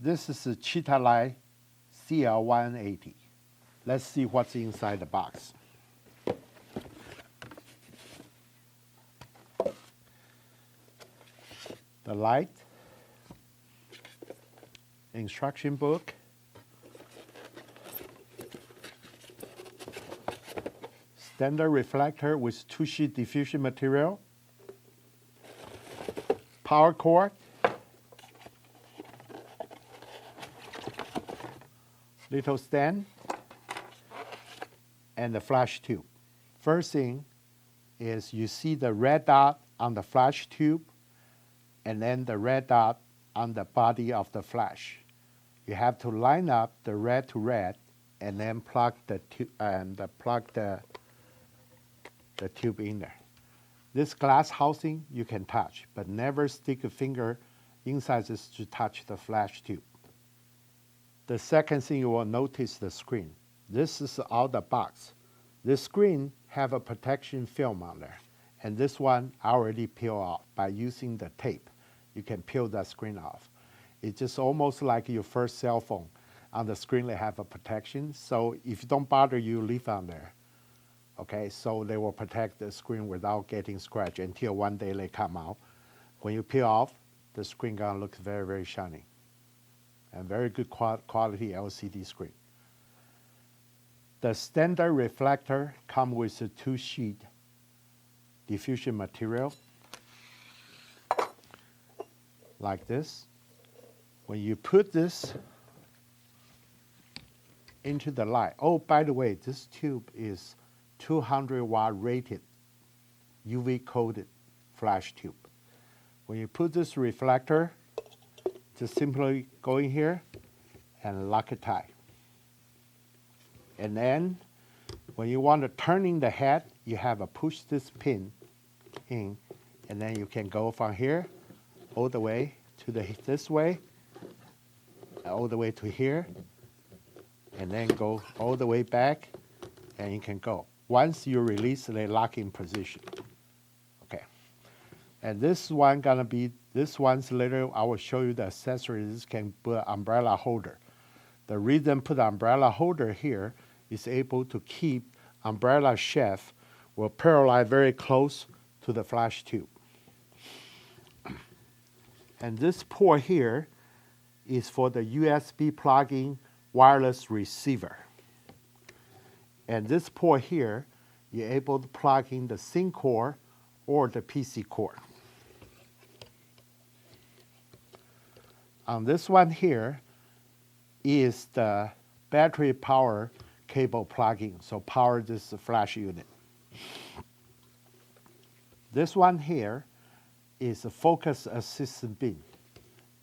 This is a Cheetah light CL-180. Let's see what's inside the box. The light, instruction book, standard reflector with 2-sheet diffusion material, power cord, little stand, and the flash tube. First thing is you see the red dot on the flash tube and then the red dot on the body of the flash. You have to line up the red to red and then plug the tube in there. This glass housing you can touch, but never stick a finger inside this to touch the flash tube. The second thing you will notice the screen. This is out the box. This screen have a protection film on there, and this one I already peel off by using the tape. You can peel that screen off. It's just almost like your first cell phone. On the screen they have a protection, so if you don't bother, you leave on there. Okay, so they will protect the screen without getting scratched until one day they come out. When you peel off, the screen gonna look very, very shiny. And very good quality LCD screen. The standard reflector comes with a 2-sheet diffusion material like this. When you put this into the light, oh, by the way, this tube is 200-watt rated UV coated flash tube. When you put this reflector, just simply go in here and lock it tight. And then when you want to turn in the head, you have to push this pin in, and then you can go from here all the way to this way, all the way to here, and then go all the way back, and you can go. Once you release, they lock in position. Okay. And this one gonna be, this one's later, I will show you the accessories. This can put an umbrella holder. The reason put an umbrella holder here is able to keep umbrella shaft will parallel very close to the flash tube. And this port here is for the USB plug-in wireless receiver. And this port here, you're able to plug in the SIM cord or the PC cord. On this one here is the battery power cable plug-in, so power this flash unit. This one here is a focus assistant beam,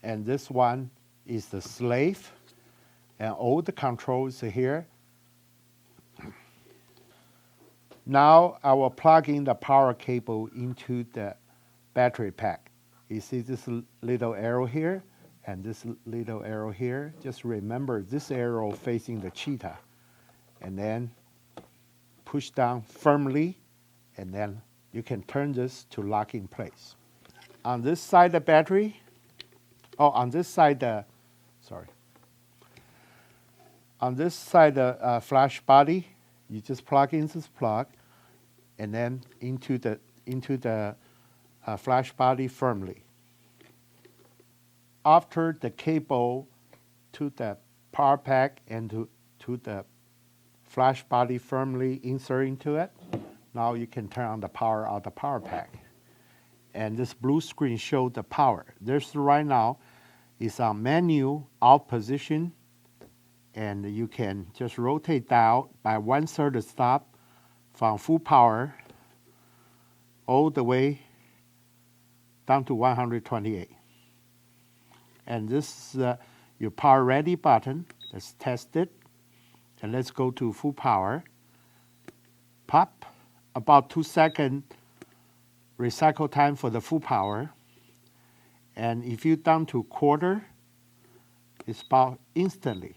and this one is the slave, and all the controls are here. Now I will plug in the power cable into the battery pack. You see this little arrow here and this little arrow here. Just remember this arrow facing the Cheetah, and then push down firmly, and then you can turn this to lock in place. On this side the battery, on this side the flash body, you just plug in this plug, and then into the flash body firmly. After the cable to the power pack and to the flash body firmly insert into it, now you can turn on the power of the power pack. And this blue screen shows the power. This right now is on menu out position, and you can just rotate down by 1/3 the stop from full power all the way down to 128. And this is your power ready button. Let's test it. And let's go to full power. Pop, about 2 second recycle time for the full power. And if you down to quarter, it's about instantly.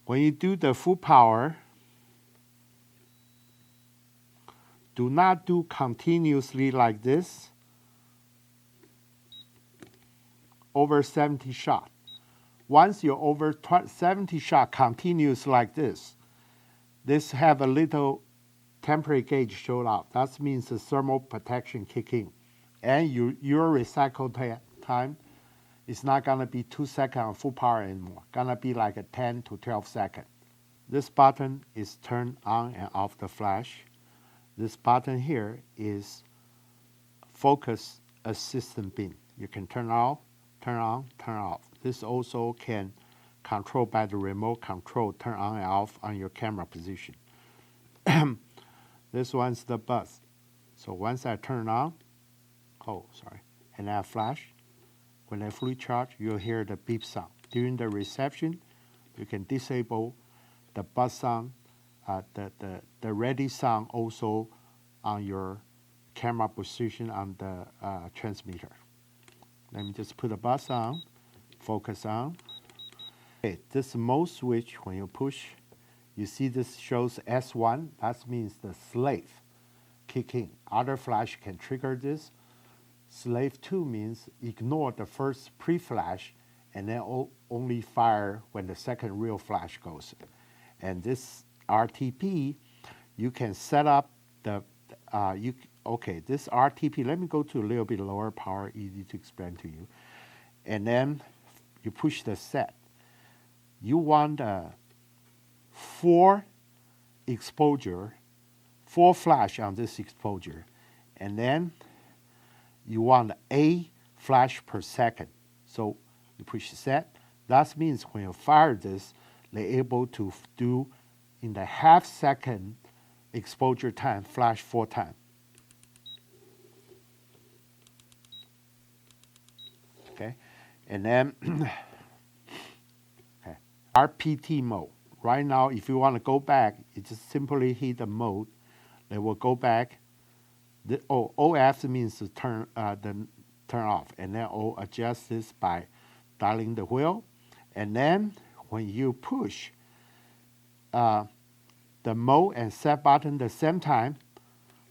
When you do the full power, do not do continuously like this. over 70 shot. Once you're over 70 shot continuous like this have a little temporary gauge showed up. That means the thermal protection kick in. And your recycle time is not gonna be 2 seconds on full power anymore. Gonna be like a 10 to 12 seconds. This button is turn on and off the flash. This button here is focus assistant beam. You can turn off, turn on, turn off. This also can control by the remote control, turn on and off on your camera position. This one's the buzz. So once I turn on, and I flash, when I fully charge, you'll hear the beep sound. During the reception, you can disable the buzz sound, the ready sound also on your camera position on the transmitter. Let me just put a buzz on, focus on. Okay, this mode switch, when you push, you see this shows S1. That means the slave kicking. Other flash can trigger this. Slave 2 means ignore the first pre-flash and then only fire when the second real flash goes. And this RTP, you can set up the, this RTP, let me go to a little bit lower power, easy to explain to you. And then you push the set. You want 4 exposure, 4 flash on this exposure. And then you want 8 flash per second. So you push set. That means when you fire this, they're able to do in the half second exposure time, flash 4 times. Okay, and then okay. RPT mode. Right now, if you want to go back, you just simply hit the mode. They will go back. OF means to turn off, and then adjust this by dialing the wheel. And then when you push the mode and set button the same time,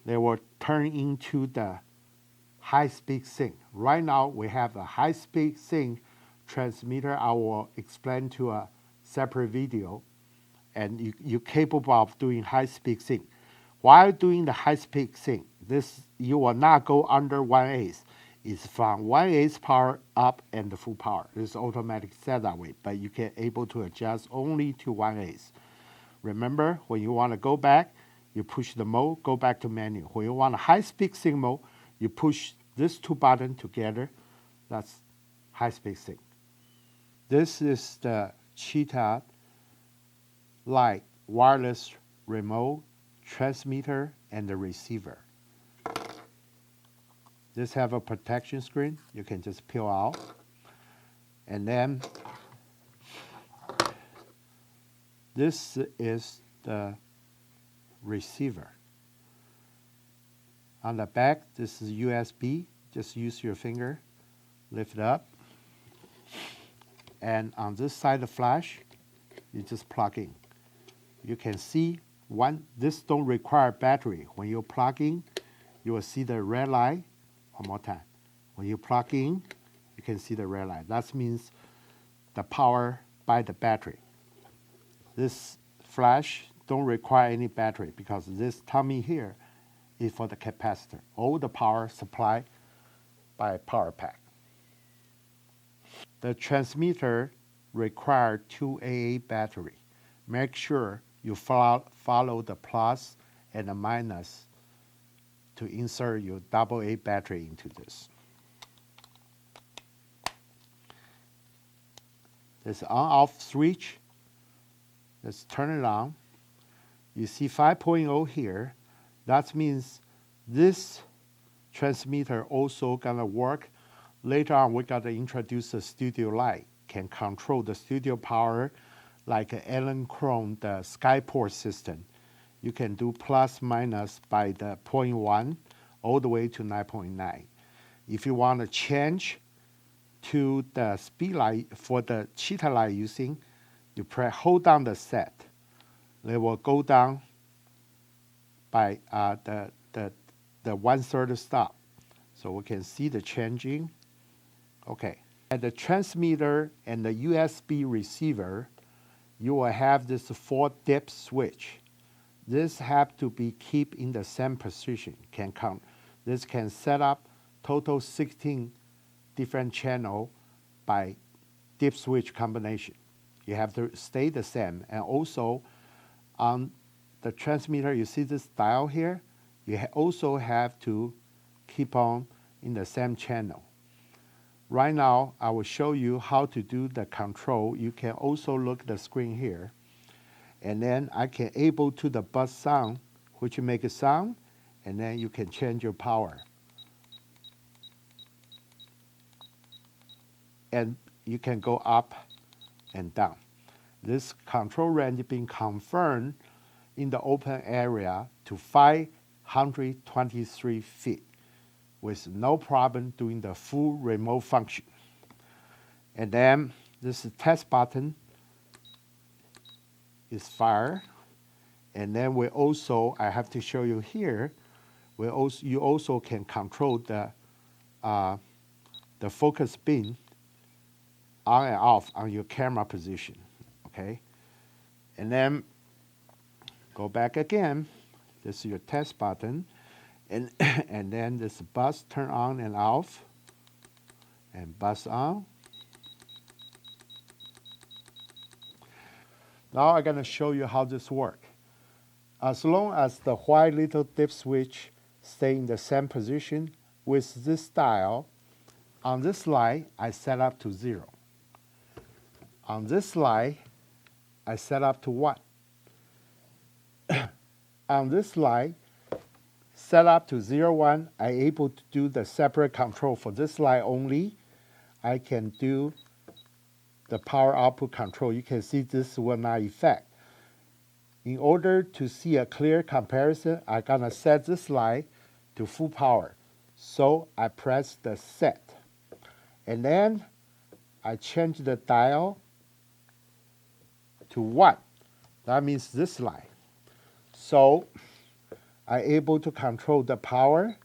they will turn into the high-speed sync. Right now, we have a high-speed sync transmitter. I will explain to a separate video, and you're capable of doing high-speed sync. While doing the high-speed sync, you will not go under 1/8. It's from 1/8 power up and the full power. It's automatic set that way, but you can able to adjust only to 1/8. Remember, when you want to go back, you push the mode, go back to menu. When you want a high-speed sync mode, you push these 2 buttons together. That's high-speed sync. This is the Cheetah Lite wireless remote, transmitter, and the receiver. This have a protection screen. You can just peel out. And then this is the receiver. On the back, this is USB. Just use your finger, lift it up. And on this side of the flash, you just plug in. You can see this don't require battery. When you plug in, you will see the red light. One more time. When you plug in, you can see the red light. That means the power by the battery. This flash don't require any battery because this tummy here is for the capacitor. All the power supplied by power pack. The transmitter requires 2 AA battery. Make sure you follow the plus and the minus to insert your AA battery into this. This on-off switch, let's turn it on. You see 5.0 here. That means this transmitter also gonna work. Later on, we gotta introduce a studio light, can control the studio power like an Allen Chrome, the Skyport system. You can do plus minus by the 0.1 all the way to 9.9. If you want to change to the speed light for the Cheetah light using, you hold down the set. They will go down by the 1/3 stop. So we can see the changing. Okay, At the transmitter and the USB receiver, you will have this 4 dip switch. This have to be keep in the same position. This can set up total 16 different channel by dip switch combination. You have to stay the same. And also on the transmitter, you see this dial here, you also have to keep on in the same channel. Right now, I will show you how to do the control. You can also look at the screen here. And then I can able to the buzz sound, which make a sound, and then you can change your power. And you can go up and down. This control range being confirmed in the open area to 523 feet with no problem doing the full remote function. And then this test button is fire. And then we also, I have to show you here, you also can control the focus beam on and off on your camera position, okay? And then go back again. This is your test button. And, and then this buzz turn on and off, and buzz on. Now I'm going to show you how this works. As long as the white little dip switch stay in the same position with this dial, on this line I set up to 0. On this line I set up to 1. On this line set up to 0, 1, I'm able to do the separate control for this line only. I can do the power output control. You can see this will not affect. In order to see a clear comparison, I'm gonna set this line to full power. So I press the set. And then I change the dial to 1. That means this line. So I'm able to control the power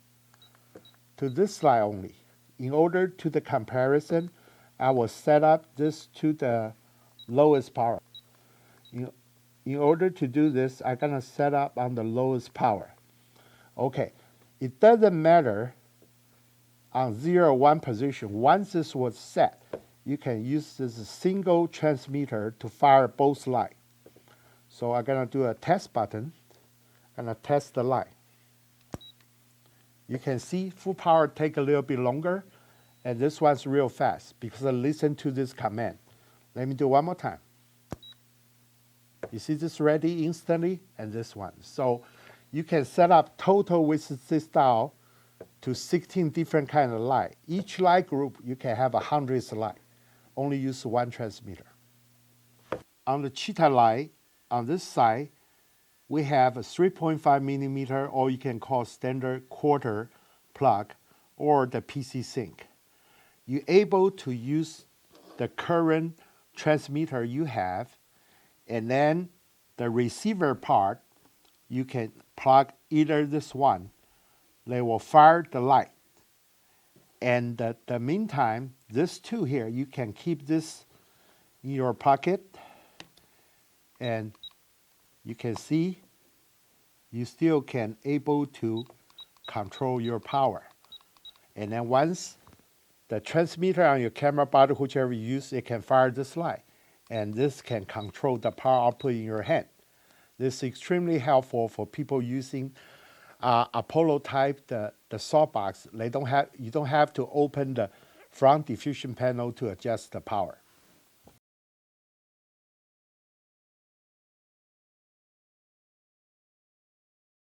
to this line only. In order to the comparison, I will set up this to the lowest power. In order to do this, I'm gonna set up on the lowest power. Okay, it doesn't matter on 0, 1 position. Once this was set, you can use this single transmitter to fire both lines. So I'm gonna do a test button. I'm gonna test the line. You can see full power take a little bit longer, and this one's real fast because I listen to this command. Let me do one more time. You see this ready instantly, and this one. So you can set up total with this dial to 16 different kind of line. Each line group, you can have 100 line. Only use 1 transmitter. On the Cheetah line, on this side, we have a 3.5 millimeter, or you can call standard quarter plug, or the PC sync. You're able to use the current transmitter you have, and then the receiver part, you can plug either this one. They will fire the light. And the meantime, this two here, you can keep this in your pocket, and you can see you still can able to control your power. And then once the transmitter on your camera body, whichever you use, it can fire this light. And this can control the power output in your hand. This is extremely helpful for people using Apollo type, the softbox. You don't have to open the front diffusion panel to adjust the power.